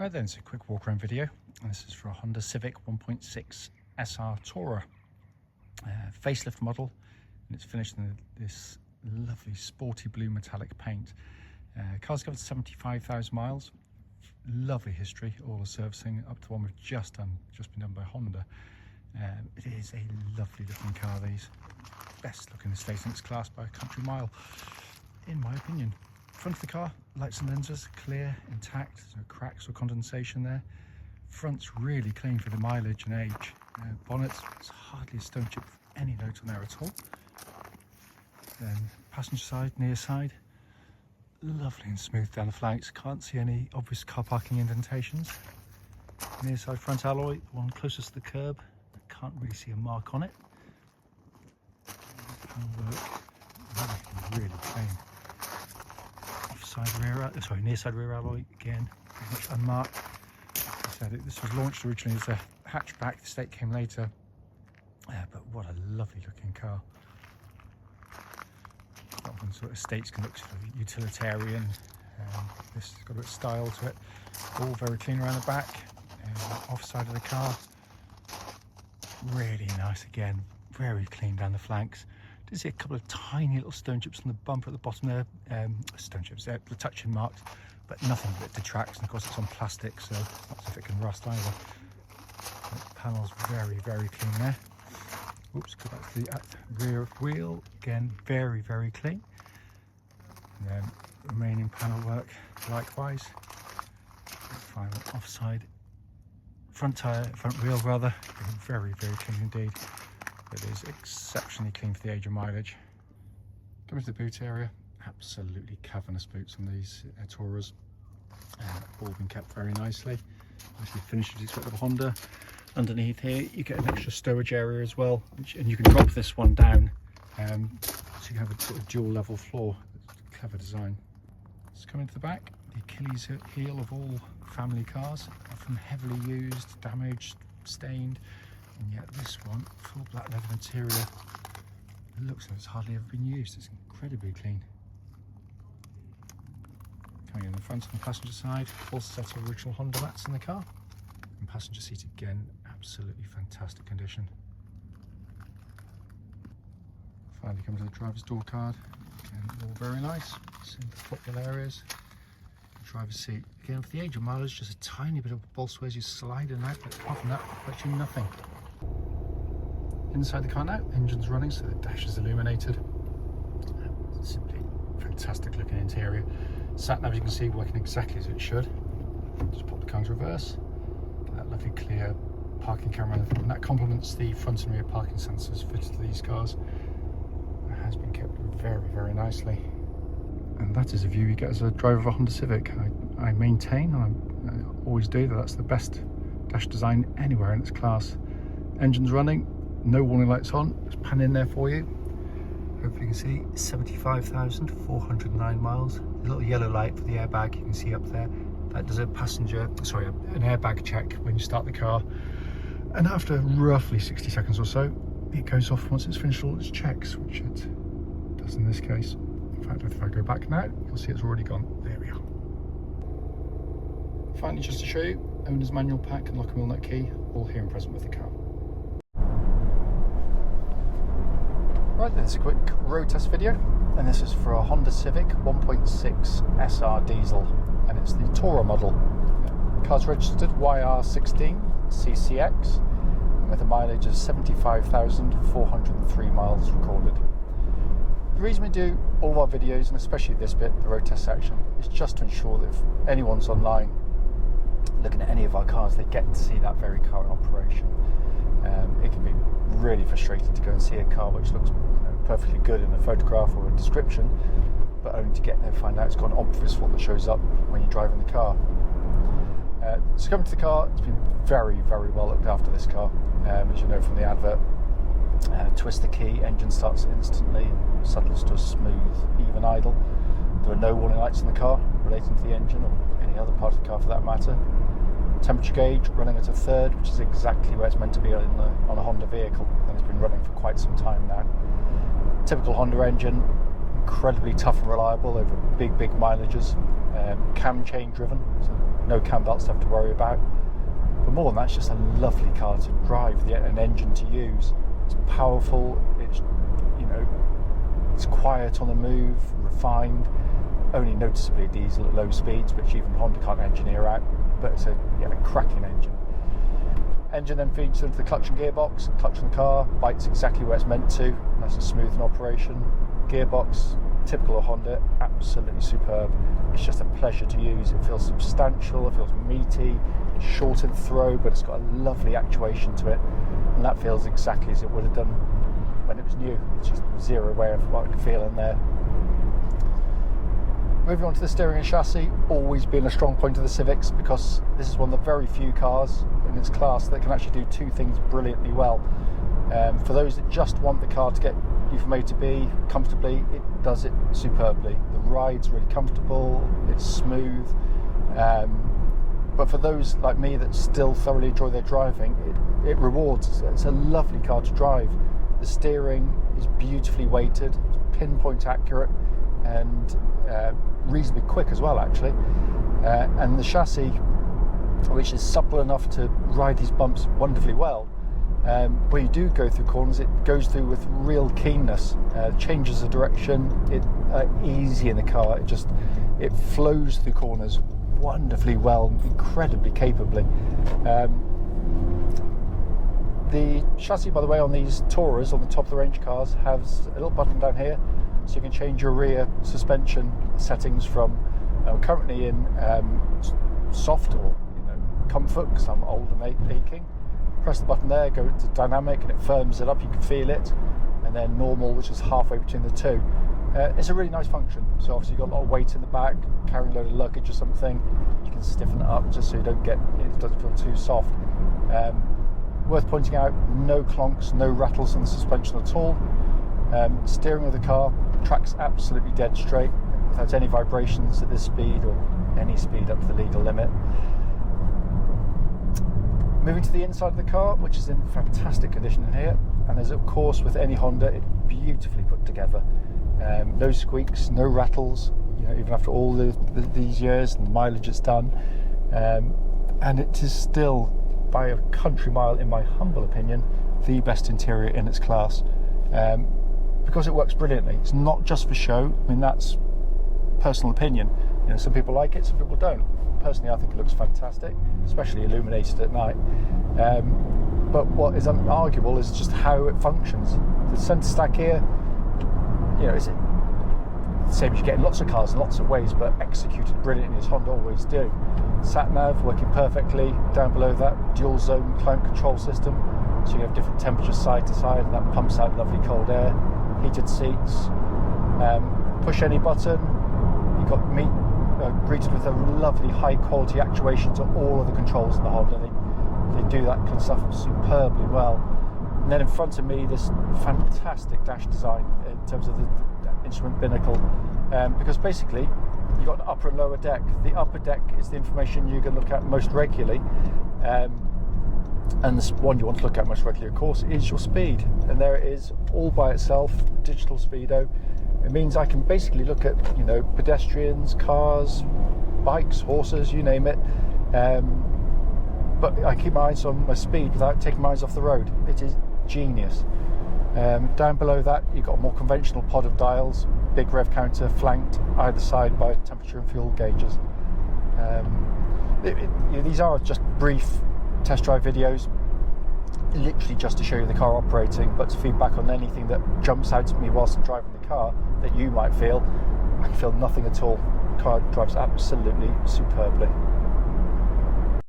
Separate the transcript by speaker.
Speaker 1: Right then, it's a quick walk around video, and this is for a Honda Civic 1.6 SR Tourer facelift model, and it's finished in this lovely sporty blue metallic paint. Car's covered 75,000 miles, lovely history, all the servicing up to one we've just been done by Honda. It is a lovely looking car, these best looking estate in its class by a country mile, in my opinion. Front of the car, lights and lenses, clear, intact, there's no cracks or condensation there. Front's really clean for the mileage and age. Bonnet, there's hardly a stone chip, any note on there at all. Then passenger side, near side, lovely and smooth down the flanks. Can't see any obvious car parking indentations. Near side front alloy, the one closest to the curb, can't really see a mark on it. Really clean. Near side rear alloy, again, pretty much unmarked. Like I said, this was launched originally as a hatchback, the estate came later, but what a lovely looking car. Often sort of estates can look sort of utilitarian. This has got a bit of style to it. All very clean around the back, off side of the car. Really nice again, very clean down the flanks. Did see a couple of tiny little stone chips on the bumper at the bottom there, stone chips, they're the touching marks, but nothing that detracts, and of course it's on plastic, so not as if it can rust either. The panel's very, very clean there. Oops, go back to the rear wheel, again, very, very clean. And then remaining panel work likewise. Final offside front wheel rather, very, very clean indeed. It is exceptionally clean for the age of mileage. Coming to the boot area, absolutely cavernous boots on these Tourers. All been kept very nicely. Nicely finished as you expect with a Honda. Underneath here, you get an extra stowage area as well, and you can drop this one down, so you can have a sort of dual level floor. Clever design. Let's come into the back. The Achilles heel of all family cars, often heavily used, damaged, stained. And yet this one, full black leather interior, it looks like it's hardly ever been used. It's incredibly clean. Coming in the front and the passenger side, full set of original Honda mats in the car. And passenger seat again, absolutely fantastic condition. Finally comes to the driver's door card. Again, all very nice. Simple footwell areas. Driver's seat, again for the age of mileage, just a tiny bit of bolster where you slide in and out, but apart from that, virtually nothing. Inside the car now, engine's running, so the dash is illuminated. Simply fantastic looking interior. Sat nav, you can see, working exactly as it should. Just pop the car into reverse. Get that lovely clear parking camera, and that complements the front and rear parking sensors fitted to these cars. It has been kept very, very nicely. And that is a view you get as a driver of a Honda Civic. I maintain, I always do, that that's the best dash design anywhere in its class. Engine's running, no warning lights on, just pan in there for you. Hopefully you can see 75,409 miles. The little yellow light for the airbag you can see up there. That does an airbag check when you start the car. And after roughly 60 seconds or so, it goes off once it's finished all its checks, which it does in this case. In fact, if I go back now, you'll see it's already gone. There we are. Finally, just to show you, owner's manual pack and lock and wheel nut key, all here and present with the car. Right then, it's a quick road test video, and this is for a Honda Civic 1.6 SR diesel, and it's the Tourer model. The car's registered YR16CCX, with a mileage of 75,403 miles recorded. The reason we do all of our videos, and especially this bit, the road test section, is just to ensure that if anyone's online looking at any of our cars, they get to see that very car in operation. It can be really frustrating to go and see a car which looks perfectly good in a photograph or a description, but only to get there and find out it's got an obvious fault that shows up when you're driving the car. So coming to the car, it's been very, very well looked after, this car. As you know from the advert, twist the key, engine starts instantly and settles to a smooth, even idle. There are no warning lights in the car relating to the engine or any other part of the car for that matter. Temperature gauge running at a third, which is exactly where it's meant to be on a Honda vehicle, and it's been running for quite some time now. Typical Honda engine, incredibly tough and reliable over big mileages. Cam chain driven, so no cam belts to have to worry about. But more than that, it's just a lovely car to drive, an engine to use. It's powerful, it's, you know, it's quiet on the move, refined, only noticeably diesel at low speeds, which even Honda can't engineer out, but it's a cracking engine. Engine then feeds into the clutch and gearbox. Clutch in the car bites exactly where it's meant to, nice and smooth in operation. Gearbox, typical of Honda, absolutely superb. It's just a pleasure to use. It feels substantial, it feels meaty, it's short in throw, but it's got a lovely actuation to it, and that feels exactly as it would have done when it was new. It's just zero away of what I can feel in there. Moving on to the steering and chassis, always been a strong point of the Civics, because this is one of the very few cars in its class that can actually do two things brilliantly well. For those that just want the car to get you from A to B comfortably, it does it superbly. The ride's really comfortable, it's smooth, but for those like me that still thoroughly enjoy their driving, it rewards. It's a lovely car to drive. The steering is beautifully weighted, pinpoint accurate, and reasonably quick as well, actually. And the chassis, which is supple enough to ride these bumps wonderfully well, when you do go through corners, it goes through with real keenness, changes of direction, easy in the car. It flows through corners wonderfully well, incredibly capably. The chassis, by the way, on these Tourers, on the top of the range cars, has a little button down here, so you can change your rear suspension settings from currently in soft or comfort, because I'm old and aching. Press the button there, go to dynamic, and it firms it up, you can feel it, and then normal, which is halfway between the two. It's a really nice function. So obviously you've got a lot of weight in the back, carrying a load of luggage or something, you can stiffen it up just so you don't it doesn't feel too soft. Worth pointing out, no clonks, no rattles in the suspension at all. Steering of the car tracks absolutely dead straight without any vibrations at this speed or any speed up to the legal limit. Moving to the inside of the car, which is in fantastic condition in here, and as of course with any Honda, it's beautifully put together. No squeaks, no rattles, even after all these years and the mileage it's done, and it is still, by a country mile, in my humble opinion, the best interior in its class, because it works brilliantly. It's not just for show. I mean, that's personal opinion. Some people like it, some people don't. Personally, I think it looks fantastic, especially illuminated at night. But what is unarguable is just how it functions. The centre stack here, is it the same as you get in lots of cars in lots of ways, but executed brilliantly as Honda always do. Sat nav working perfectly. Down below that, dual zone climate control system, so you have different temperatures side to side, and that pumps out lovely cold air. Heated seats. Push any button, you got greeted with a lovely high quality actuation to all of the controls in the Honda. They do that kind of stuff superbly well. And then in front of me, this fantastic dash design in terms of the instrument binnacle, because basically you've got an upper and lower deck. The upper deck is the information you're going to look at most regularly, and the one you want to look at most regularly, of course, is your speed. And there it is, all by itself, digital speedo. It means I can basically look at pedestrians, cars, bikes, horses, you name it, but I keep my eyes on my speed without taking my eyes off the road. It is genius. Down below that, you've got a more conventional pod of dials, big rev counter flanked either side by temperature and fuel gauges. These are just brief test drive videos, literally just to show you the car operating, but to feedback on anything that jumps out at me whilst I'm driving the car that you might feel. I can feel nothing at all. The car drives absolutely superbly.